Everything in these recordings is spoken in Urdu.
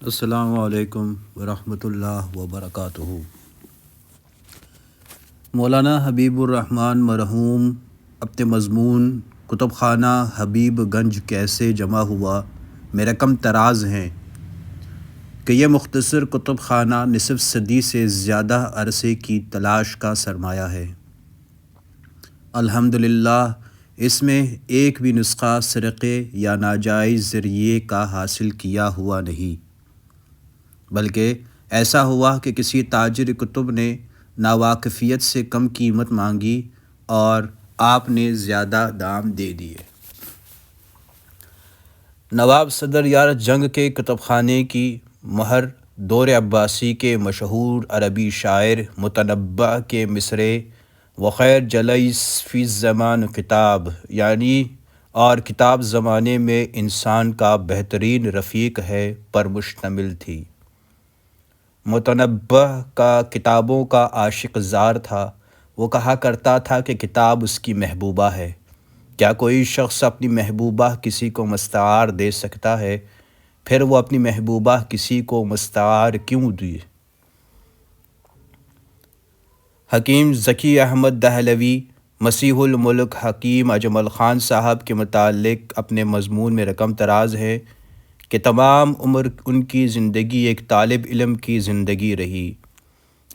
السلام علیکم ورحمۃ اللہ وبرکاتہ۔ مولانا حبیب الرحمن مرحوم اپنے مضمون کتب خانہ حبیب گنج کیسے جمع ہوا میں رقم تراز ہیں کہ یہ مختصر کتب خانہ نصف صدی سے زیادہ عرصے کی تلاش کا سرمایہ ہے۔ الحمدللہ اس میں ایک بھی نسخہ سرقے یا ناجائز ذریعے کا حاصل کیا ہوا نہیں، بلکہ ایسا ہوا کہ کسی تاجر کتب نے ناواقفیت سے کم قیمت مانگی اور آپ نے زیادہ دام دے دیے۔ نواب صدر یار جنگ کے کتب خانے کی مہر دور عباسی کے مشہور عربی شاعر متنبع کے مصرعے وخیر جلیس فی الزمان کتاب یعنی اور کتاب زمانے میں انسان کا بہترین رفیق ہے پر مشتمل تھی۔ متنبع کا کتابوں کا عاشق زار تھا۔ وہ کہا کرتا تھا کہ کتاب اس کی محبوبہ ہے۔ کیا کوئی شخص اپنی محبوبہ کسی کو مستعار دے سکتا ہے؟ پھر وہ اپنی محبوبہ کسی کو مستعار کیوں دے؟ حکیم ذکی احمد دہلوی مسیح الملک حکیم اجمل خان صاحب کے متعلق اپنے مضمون میں رقم تراز ہے کہ تمام عمر ان کی زندگی ایک طالب علم کی زندگی رہی۔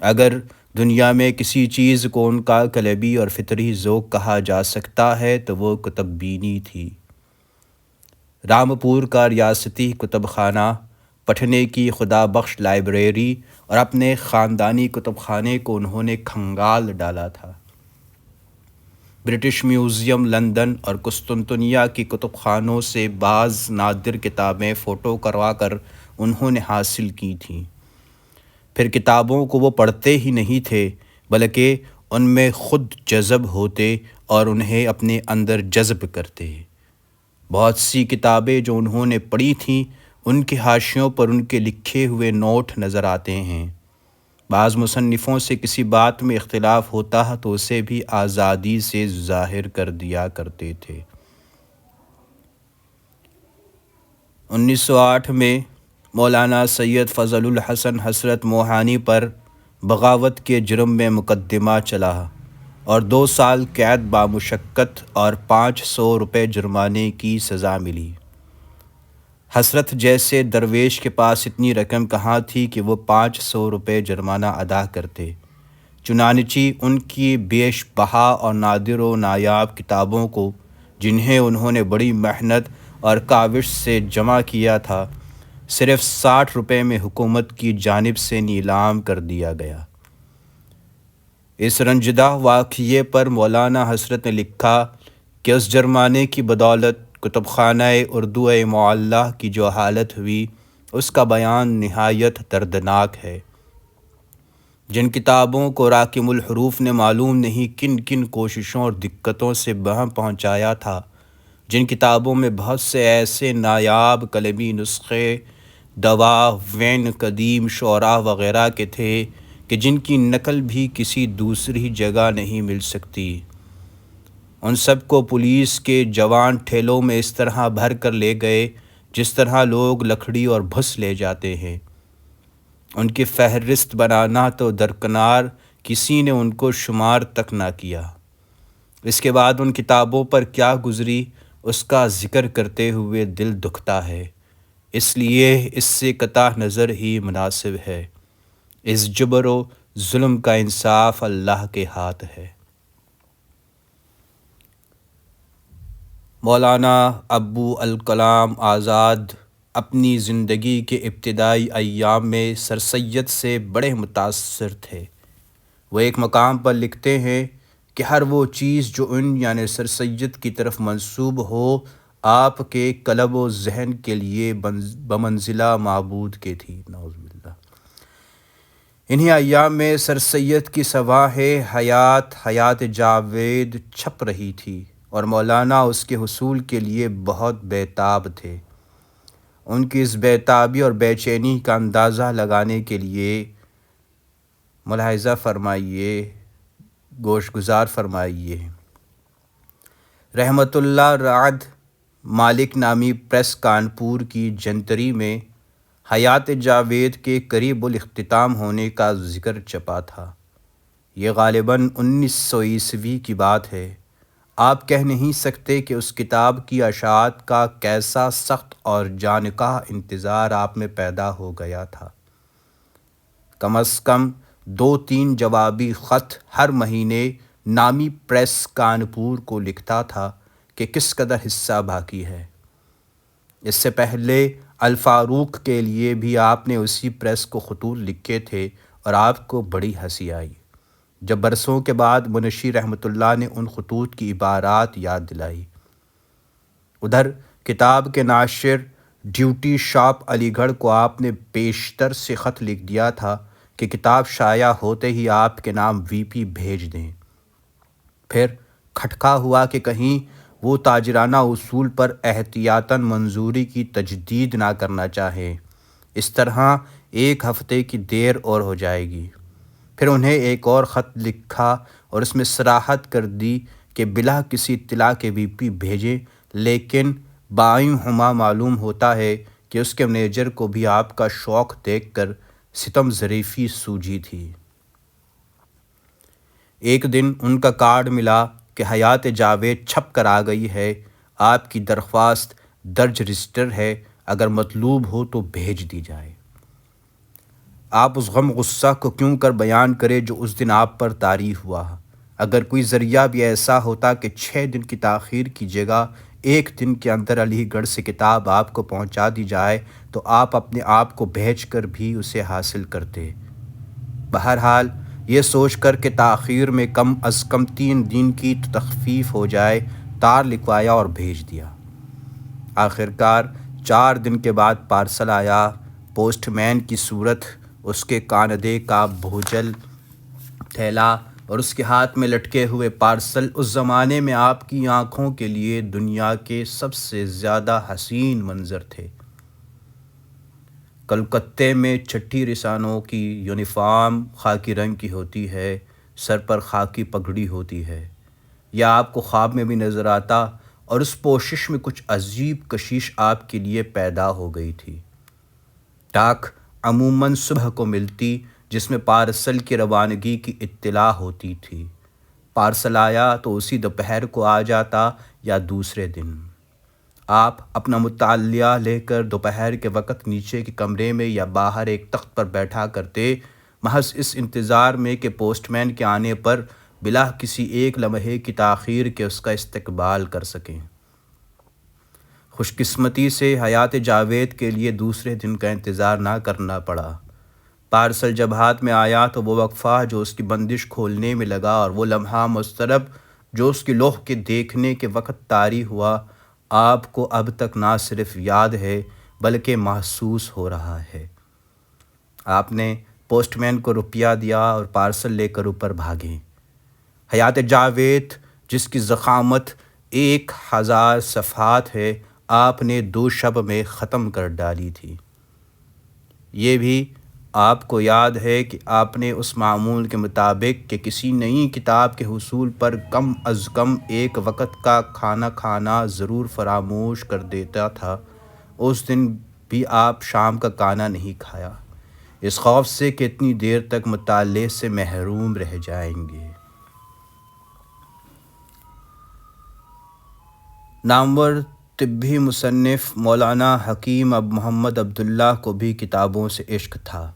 اگر دنیا میں کسی چیز کو ان کا قلبی اور فطری ذوق کہا جا سکتا ہے تو وہ کتب بینی تھی۔ رامپور کا ریاستی کتب خانہ، پٹھنے کی خدا بخش لائبریری اور اپنے خاندانی کتب خانے کو انہوں نے کھنگال ڈالا تھا۔ برٹش میوزیم لندن اور قسطنطنیہ کی کتب خانوں سے بعض نادر کتابیں فوٹو کروا کر انہوں نے حاصل کی تھیں۔ پھر کتابوں کو وہ پڑھتے ہی نہیں تھے بلکہ ان میں خود جذب ہوتے اور انہیں اپنے اندر جذب کرتے۔ بہت سی کتابیں جو انہوں نے پڑھی تھیں ان کے حاشیوں پر ان کے لکھے ہوئے نوٹ نظر آتے ہیں۔ بعض مصنفوں سے کسی بات میں اختلاف ہوتا تو اسے بھی آزادی سے ظاہر کر دیا کرتے تھے۔ 1908 میں مولانا سید فضل الحسن حسرت موہانی پر بغاوت کے جرم میں مقدمہ چلا اور 2 سال قید بامشقت اور 500 روپے جرمانے کی سزا ملی۔ حسرت جیسے درویش کے پاس اتنی رقم کہاں تھی کہ وہ 500 روپے جرمانہ ادا کرتے؟ چنانچہ ان کی بیش بہا اور نادر و نایاب کتابوں کو جنہیں انہوں نے بڑی محنت اور کاوش سے جمع کیا تھا صرف 60 روپے میں حکومت کی جانب سے نیلام کر دیا گیا۔ اس رنجدہ واقعے پر مولانا حسرت نے لکھا کہ اس جرمانے کی بدولت کتب خانہ اردو معلّہ کی جو حالت ہوئی اس کا بیان نہایت دردناک ہے۔ جن کتابوں کو راکم الحروف نے معلوم نہیں کن کن کوششوں اور دقتوں سے بہم پہنچایا تھا، جن کتابوں میں بہت سے ایسے نایاب قلمی نسخے دوا وین قدیم شعراء وغیرہ کے تھے کہ جن کی نقل بھی کسی دوسری جگہ نہیں مل سکتی، ان سب کو پولیس کے جوان ٹھیلوں میں اس طرح بھر کر لے گئے جس طرح لوگ لکڑی اور بھس لے جاتے ہیں۔ ان کی فہرست بنانا تو درکنار، کسی نے ان کو شمار تک نہ کیا۔ اس کے بعد ان کتابوں پر کیا گزری اس کا ذکر کرتے ہوئے دل دکھتا ہے، اس لیے اس سے قطع نظر ہی مناسب ہے۔ اس جبر و ظلم کا انصاف اللہ کے ہاتھ ہے۔ مولانا ابو الکلام آزاد اپنی زندگی کے ابتدائی ایام میں سر سید سے بڑے متاثر تھے۔ وہ ایک مقام پر لکھتے ہیں کہ ہر وہ چیز جو ان یعنی سر سید کی طرف منسوب ہو آپ کے قلب و ذہن کے لیے بمنزلہ معبود کے تھی۔ نعوذ باللہ۔ انہی ایام میں سر سید کی سواہ حیات جاوید چھپ رہی تھی اور مولانا اس کے حصول کے لیے بہت بیتاب تھے۔ ان کی اس بیتابی اور بے چینی کا اندازہ لگانے کے لیے ملاحظہ فرمائیے، گوشگزار فرمائیے۔ رحمت اللہ رعد مالک نامی پریس کانپور کی جنتری میں حیات جاوید کے قریب الاختتام ہونے کا ذکر چھپا تھا۔ یہ غالباً 1900 کی بات ہے۔ آپ کہہ نہیں سکتے کہ اس کتاب کی اشاعت کا کیسا سخت اور جانکاہ انتظار آپ میں پیدا ہو گیا تھا۔ کم از کم 2-3 جوابی خط ہر مہینے نامی پریس کانپور کو لکھتا تھا کہ کس قدر حصہ باقی ہے۔ اس سے پہلے الفاروق کے لیے بھی آپ نے اسی پریس کو خطوط لکھے تھے اور آپ کو بڑی ہنسی آئی جب برسوں کے بعد منشی رحمۃ اللہ نے ان خطوط کی عبارات یاد دلائی۔ ادھر کتاب کے ناشر ڈیوٹی شاپ علی گڑھ کو آپ نے بیشتر سے خط لکھ دیا تھا کہ کتاب شائع ہوتے ہی آپ کے نام VP بھیج دیں۔ پھر کھٹکا ہوا کہ کہیں وہ تاجرانہ اصول پر احتیاطاً منظوری کی تجدید نہ کرنا چاہیں، اس طرح 1 ہفتے کی دیر اور ہو جائے گی۔ پھر انہیں ایک اور خط لکھا اور اس میں صراحت کر دی کہ بلا کسی اطلاع کے VP بھیجیں، لیکن بائیں ہما معلوم ہوتا ہے کہ اس کے مینیجر کو بھی آپ کا شوق دیکھ کر ستم ظریفی سوجھی تھی۔ ایک دن ان کا کارڈ ملا کہ حیات جاوید چھپ کر آ گئی ہے، آپ کی درخواست درج رجسٹر ہے، اگر مطلوب ہو تو بھیج دی جائے۔ آپ اس غم غصہ کو کیوں کر بیان کرے جو اس دن آپ پر طاری ہوا۔ اگر کوئی ذریعہ بھی ایسا ہوتا کہ 6 دن کی تاخیر کی جگہ 1 دن کے اندر علی گڑھ سے کتاب آپ کو پہنچا دی جائے تو آپ اپنے آپ کو بھیج کر بھی اسے حاصل کرتے۔ بہرحال یہ سوچ کر کہ تاخیر میں کم از کم 3 دن کی تخفیف ہو جائے، تار لکھوایا اور بھیج دیا۔ آخرکار 4 دن کے بعد پارسل آیا۔ پوسٹ مین کی صورت، اس کے کاندے کا بھوجل تھیلا اور اس کے ہاتھ میں لٹکے ہوئے پارسل اس زمانے میں آپ کی آنکھوں کے لیے دنیا کے سب سے زیادہ حسین منظر تھے۔ کلکتے میں چھٹی رسانوں کی یونیفارم خاکی رنگ کی ہوتی ہے، سر پر خاکی پگڑی ہوتی ہے۔ یہ آپ کو خواب میں بھی نظر آتا اور اس پوشش میں کچھ عجیب کشش آپ کے لیے پیدا ہو گئی تھی۔ ڈاک عموماً صبح کو ملتی، جس میں پارسل کی روانگی کی اطلاع ہوتی تھی۔ پارسل آیا تو اسی دوپہر کو آ جاتا یا دوسرے دن۔ آپ اپنا مطالعہ لے کر دوپہر کے وقت نیچے کے کمرے میں یا باہر ایک تخت پر بیٹھا کرتے، محض اس انتظار میں کہ پوسٹ مین کے آنے پر بلا کسی ایک لمحے کی تاخیر کے اس کا استقبال کر سکیں۔ خوش قسمتی سے حیات جاوید کے لیے دوسرے دن کا انتظار نہ کرنا پڑا۔ پارسل جب ہاتھ میں آیا تو وہ وقفہ جو اس کی بندش کھولنے میں لگا اور وہ لمحہ مضطرب جو اس کی لوح کے دیکھنے کے وقت طاری ہوا، آپ کو اب تک نہ صرف یاد ہے بلکہ محسوس ہو رہا ہے۔ آپ نے پوسٹ مین کو روپیہ دیا اور پارسل لے کر اوپر بھاگے۔ حیات جاوید، جس کی ضخامت 1000 صفحات ہے، آپ نے 2 شب میں ختم کر ڈالی تھی۔ یہ بھی آپ کو یاد ہے کہ آپ نے اس معمول کے مطابق کہ کسی نئی کتاب کے حصول پر کم از کم 1 وقت کا کھانا کھانا ضرور فراموش کر دیتا تھا، اس دن بھی آپ شام کا کھانا نہیں کھایا، اس خوف سے کہ اتنی دیر تک مطالعے سے محروم رہ جائیں گے۔ نامور طبی مصنف مولانا حکیم اب محمد عبداللہ کو بھی کتابوں سے عشق تھا۔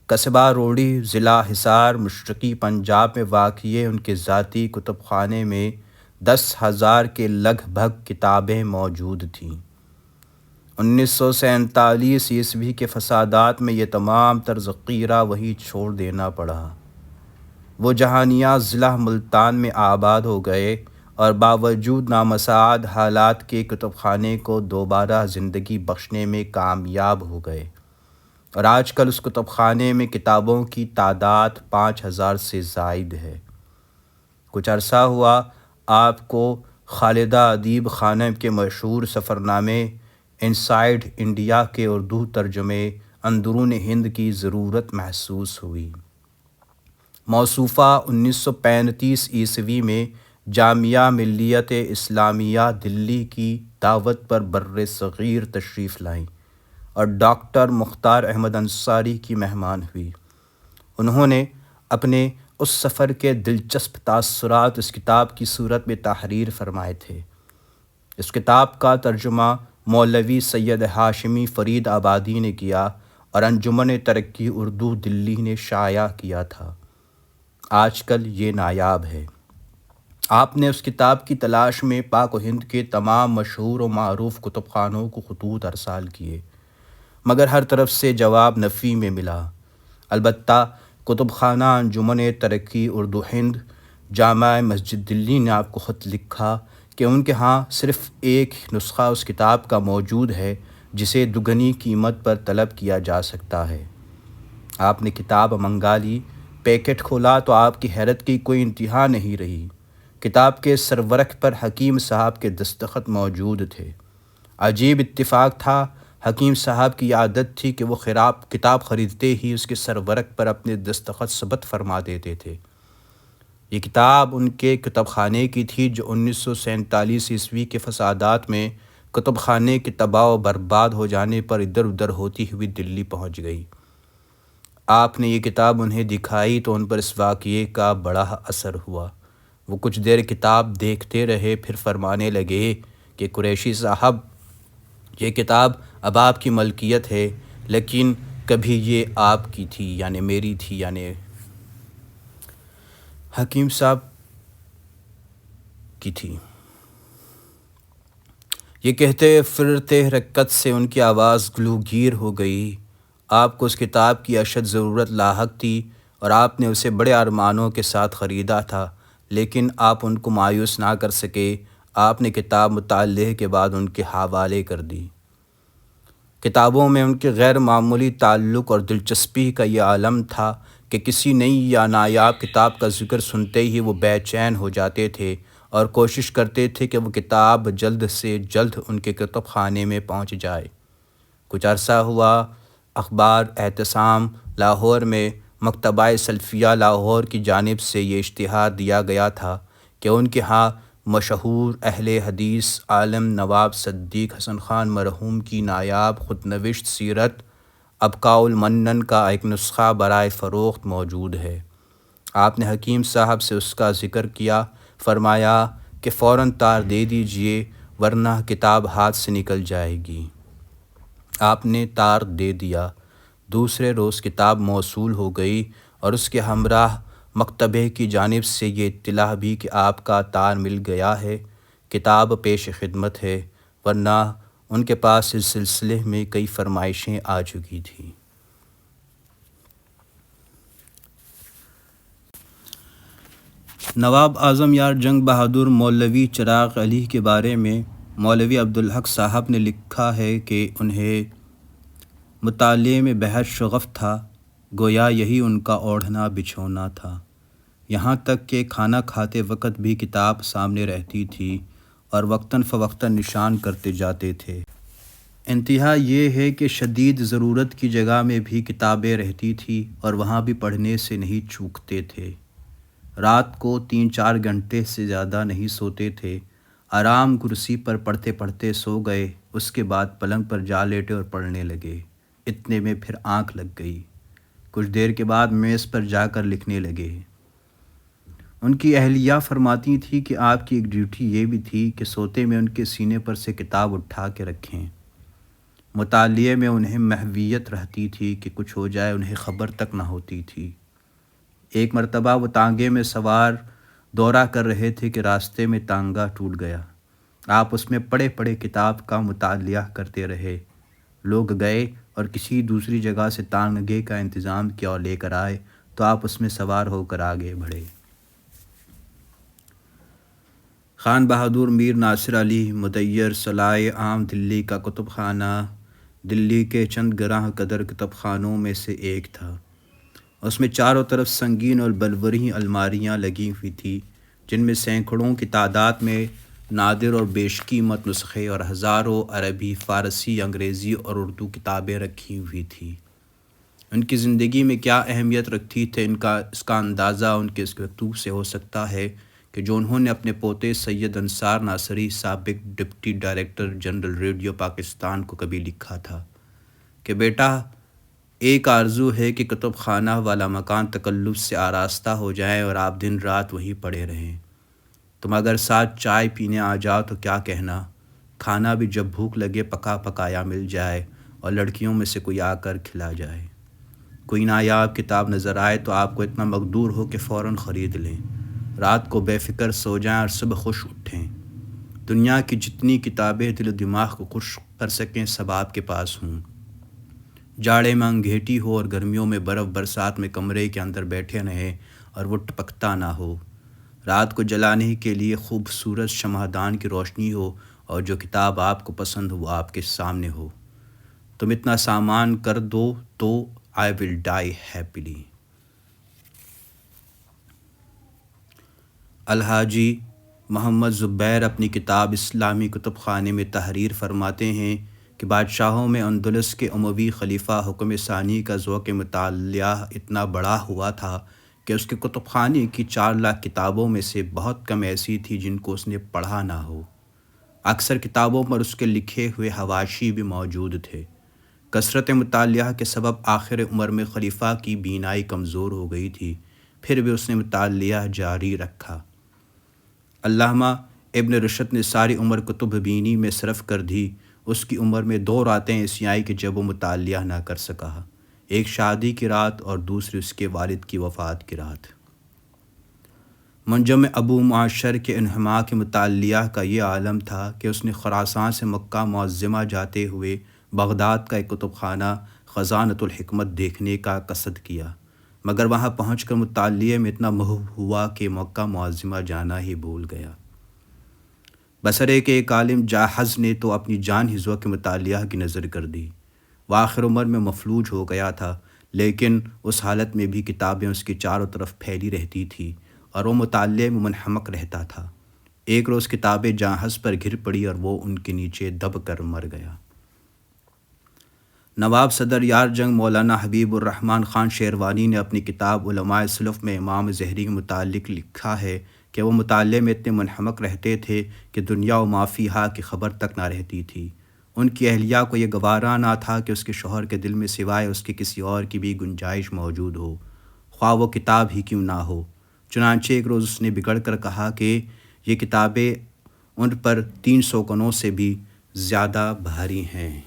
قصبہ روڑی، ضلع حصار، مشرقی پنجاب میں واقع ان کے ذاتی کتب خانے میں 10,000 کے لگ بھگ کتابیں موجود تھیں۔ 1947 عیسوی کے فسادات میں یہ تمام تر ذخیرہ وہیں چھوڑ دینا پڑا۔ وہ جہانیاں ضلع ملتان میں آباد ہو گئے اور باوجود نامساعد حالات کے کتب خانے کو دوبارہ زندگی بخشنے میں کامیاب ہو گئے، اور آج کل اس کتب خانے میں کتابوں کی تعداد 5,000 سے زائد ہے۔ کچھ عرصہ ہوا آپ کو خالدہ ادیب خانم کے مشہور سفرنامے انسائیڈ انڈیا کے اردو ترجمے اندرون ہند کی ضرورت محسوس ہوئی۔ موصوفہ 1935 عیسوی میں جامعہ ملیت اسلامیہ دلی کی دعوت پر بر صغیر تشریف لائیں اور ڈاکٹر مختار احمد انصاری کی مہمان ہوئی۔ انہوں نے اپنے اس سفر کے دلچسپ تاثرات اس کتاب کی صورت میں تحریر فرمائے تھے۔ اس کتاب کا ترجمہ مولوی سید ہاشمی فرید آبادی نے کیا اور انجمن ترقی اردو دلی نے شائع کیا تھا۔ آج کل یہ نایاب ہے۔ آپ نے اس کتاب کی تلاش میں پاک و ہند کے تمام مشہور و معروف کتب خانوں کو خطوط ارسال کیے، مگر ہر طرف سے جواب نفی میں ملا۔ البتہ کتب خانہ انجمن ترقی اردو ہند جامع مسجد دلی نے آپ کو خط لکھا کہ ان کے ہاں صرف ایک نسخہ اس کتاب کا موجود ہے جسے دگنی قیمت پر طلب کیا جا سکتا ہے۔ آپ نے کتاب منگا لی، پیکٹ کھولا تو آپ کی حیرت کی کوئی انتہا نہیں رہی۔ کتاب کے سرورق پر حکیم صاحب کے دستخط موجود تھے۔ عجیب اتفاق تھا، حکیم صاحب کی عادت تھی کہ وہ کتاب خریدتے ہی اس کے سرورق پر اپنے دستخط ثبت فرما دیتے تھے۔ یہ کتاب ان کے کتب خانے کی تھی جو 1947 عیسوی کے فسادات میں کتب خانے کے تباہ و برباد ہو جانے پر ادھر ادھر ہوتی ہوئی دلی پہنچ گئی۔ آپ نے یہ کتاب انہیں دکھائی تو ان پر اس واقعے کا بڑا اثر ہوا۔ وہ کچھ دیر کتاب دیکھتے رہے، پھر فرمانے لگے کہ قریشی صاحب، یہ کتاب اب آپ کی ملکیت ہے، لیکن کبھی یہ آپ کی تھی، یعنی میری تھی، یعنی حکیم صاحب کی تھی۔ یہ کہتے پھرتے حرکت سے ان کی آواز گلوگیر ہو گئی۔ آپ کو اس کتاب کی اشد ضرورت لاحق تھی اور آپ نے اسے بڑے ارمانوں کے ساتھ خریدا تھا، لیکن آپ ان کو مایوس نہ کر سکے۔ آپ نے کتاب مطالعے کے بعد ان کے حوالے کر دی۔ کتابوں میں ان کے غیر معمولی تعلق اور دلچسپی کا یہ عالم تھا کہ کسی نئی یا نایاب کتاب کا ذکر سنتے ہی وہ بے چین ہو جاتے تھے اور کوشش کرتے تھے کہ وہ کتاب جلد سے جلد ان کے کتب خانے میں پہنچ جائے۔ کچھ عرصہ ہوا، اخبار اعتصام لاہور میں مکتبہ سلفیہ لاہور کی جانب سے یہ اشتہار دیا گیا تھا کہ ان کے ہاں مشہور اہل حدیث عالم نواب صدیق حسن خان مرحوم کی نایاب خود نوشت سیرت ابقاء المنن کا ایک نسخہ برائے فروخت موجود ہے۔ آپ نے حکیم صاحب سے اس کا ذکر کیا، فرمایا کہ فوراً تار دے دیجئے ورنہ کتاب ہاتھ سے نکل جائے گی۔ آپ نے تار دے دیا۔ دوسرے روز کتاب موصول ہو گئی اور اس کے ہمراہ مکتبے کی جانب سے یہ اطلاع بھی کہ آپ کا تار مل گیا ہے، کتاب پیش خدمت ہے، ورنہ ان کے پاس اس سلسلے میں کئی فرمائشیں آ چکی تھیں۔ نواب اعظم یار جنگ بہادر مولوی چراغ علی کے بارے میں مولوی عبدالحق صاحب نے لکھا ہے کہ انہیں مطالعے میں بہت شغف تھا، گویا یہی ان کا اوڑھنا بچھونا تھا۔ یہاں تک کہ کھانا کھاتے وقت بھی کتاب سامنے رہتی تھی اور وقتاً فوقتاً نشان کرتے جاتے تھے۔ انتہا یہ ہے کہ شدید ضرورت کی جگہ میں بھی کتابیں رہتی تھیں اور وہاں بھی پڑھنے سے نہیں چوکتے تھے۔ رات کو 3-4 گھنٹے سے زیادہ نہیں سوتے تھے۔ آرام کرسی پر پڑھتے پڑھتے سو گئے، اس کے بعد پلنگ پر جا لیٹے اور پڑھنے لگے۔ اتنے میں پھر آنکھ لگ گئی۔ کچھ دیر کے بعد میز پر جا کر لکھنے لگے۔ ان کی اہلیہ فرماتی تھی کہ آپ کی ایک ڈیوٹی یہ بھی تھی کہ سوتے میں ان کے سینے پر سے کتاب اٹھا کے رکھیں۔ مطالعے میں انہیں محویت رہتی تھی کہ کچھ ہو جائے انہیں خبر تک نہ ہوتی تھی۔ ایک مرتبہ وہ تانگے میں سوار دورہ کر رہے تھے کہ راستے میں تانگا ٹوٹ گیا۔ آپ اس میں پڑے پڑے کتاب کا مطالعہ کرتے رہے۔ لوگ گئے اور کسی دوسری جگہ سے تانگے کا انتظام کیا اور لے کر آئے تو آپ اس میں سوار ہو کر آگے بڑھے۔ خان بہادر میر ناصر علی مدیر سلائے عام دلی کا کتب خانہ دلی کے چند گراں قدر کتب خانوں میں سے ایک تھا۔ اس میں چاروں طرف سنگین اور بلوری الماریاں لگی ہوئی تھیں جن میں سینکڑوں کی تعداد میں نادر اور بیش قیمت نسخے اور ہزاروں عربی، فارسی، انگریزی اور اردو کتابیں رکھی ہوئی تھیں۔ ان کی زندگی میں کیا اہمیت رکھتی تھے اس کا اندازہ ان کے اس مکتوب سے ہو سکتا ہے کہ جو انہوں نے اپنے پوتے سید انصار ناصری سابق deputy director general radio Pakistan کو کبھی لکھا تھا۔ کہ بیٹا ایک آرزو ہے کہ کتب خانہ والا مکان تکلف سے آراستہ ہو جائے اور آپ دن رات وہیں پڑے رہیں۔ تم اگر ساتھ چائے پینے آ جاؤ تو کیا کہنا، کھانا بھی جب بھوک لگے پکا پکایا مل جائے اور لڑکیوں میں سے کوئی آ کر کھلا جائے۔ کوئی نایاب کتاب نظر آئے تو آپ کو اتنا مقدور ہو کہ فوراً خرید لیں، رات کو بے فکر سو جائیں اور صبح خوش اٹھیں۔ دنیا کی جتنی کتابیں دل و دماغ کو خوش کر سکیں سب آپ کے پاس ہوں۔ جاڑے میں انگھیٹی ہو اور گرمیوں میں برف برسات میں کمرے کے اندر بیٹھے رہیں اور وہ ٹپکتا نہ ہو۔ رات کو جلانے کے لیے خوبصورت شمعدان کی روشنی ہو اور جو کتاب آپ کو پسند ہو وہ آپ کے سامنے ہو۔ تم اتنا سامان کر دو تو I will die happily۔ الحاجی محمد زبیر اپنی کتاب اسلامی کتب خانے میں تحریر فرماتے ہیں کہ بادشاہوں میں اندلس کے اموی خلیفہ حکم ثانی کا ذوق مطالعہ اتنا بڑا ہوا تھا کہ اس کے کتب خانے کی 4 لاکھ کتابوں میں سے بہت کم ایسی تھی جن کو اس نے پڑھا نہ ہو۔ اکثر کتابوں پر اس کے لکھے ہوئے حواشی بھی موجود تھے۔ کثرت مطالعہ کے سبب آخر عمر میں خلیفہ کی بینائی کمزور ہو گئی تھی، پھر بھی اس نے مطالعہ جاری رکھا۔ علامہ ابن رشد نے ساری عمر کتب بینی میں صرف کر دی۔ اس کی عمر میں 2 راتیں ایسی آئیں کہ جب وہ مطالعہ نہ کر سکا، ایک شادی کی رات اور دوسری اس کے والد کی وفات کی رات۔ منجم ابو معاشر کے انہماک مطالعہ کا یہ عالم تھا کہ اس نے خراسان سے مکہ معظمہ جاتے ہوئے بغداد کا ایک کتب خانہ خزانۃ الحکمت دیکھنے کا قصد کیا، مگر وہاں پہنچ کر مطالعے میں اتنا محو ہوا کہ مکہ معظمہ جانا ہی بھول گیا۔ بصرے کے ایک عالم جاحظ نے تو اپنی جان ہی ذوق مطالعہ کی نظر کر دی۔ وہ آخر عمر میں مفلوج ہو گیا تھا، لیکن اس حالت میں بھی کتابیں اس کی چاروں طرف پھیلی رہتی تھی اور وہ مطالعے میں منہمک رہتا تھا۔ ایک روز کتابیں جاحظ پر گر پڑی اور وہ ان کے نیچے دب کر مر گیا۔ نواب صدر یار جنگ مولانا حبیب الرحمن خان شیروانی نے اپنی کتاب علماء سلف میں امام ظہری کے متعلق لکھا ہے کہ وہ مطالعے میں اتنے منہمک رہتے تھے کہ دنیا و ما فیہا کی خبر تک نہ رہتی تھی۔ ان کی اہلیہ کو یہ گوارا نہ تھا کہ اس کے شوہر کے دل میں سوائے اس کے کسی اور کی بھی گنجائش موجود ہو، خواہ وہ کتاب ہی کیوں نہ ہو۔ چنانچہ ایک روز اس نے بگڑ کر کہا کہ یہ کتابیں ان پر 300 گنوں سے بھی زیادہ بھاری ہیں۔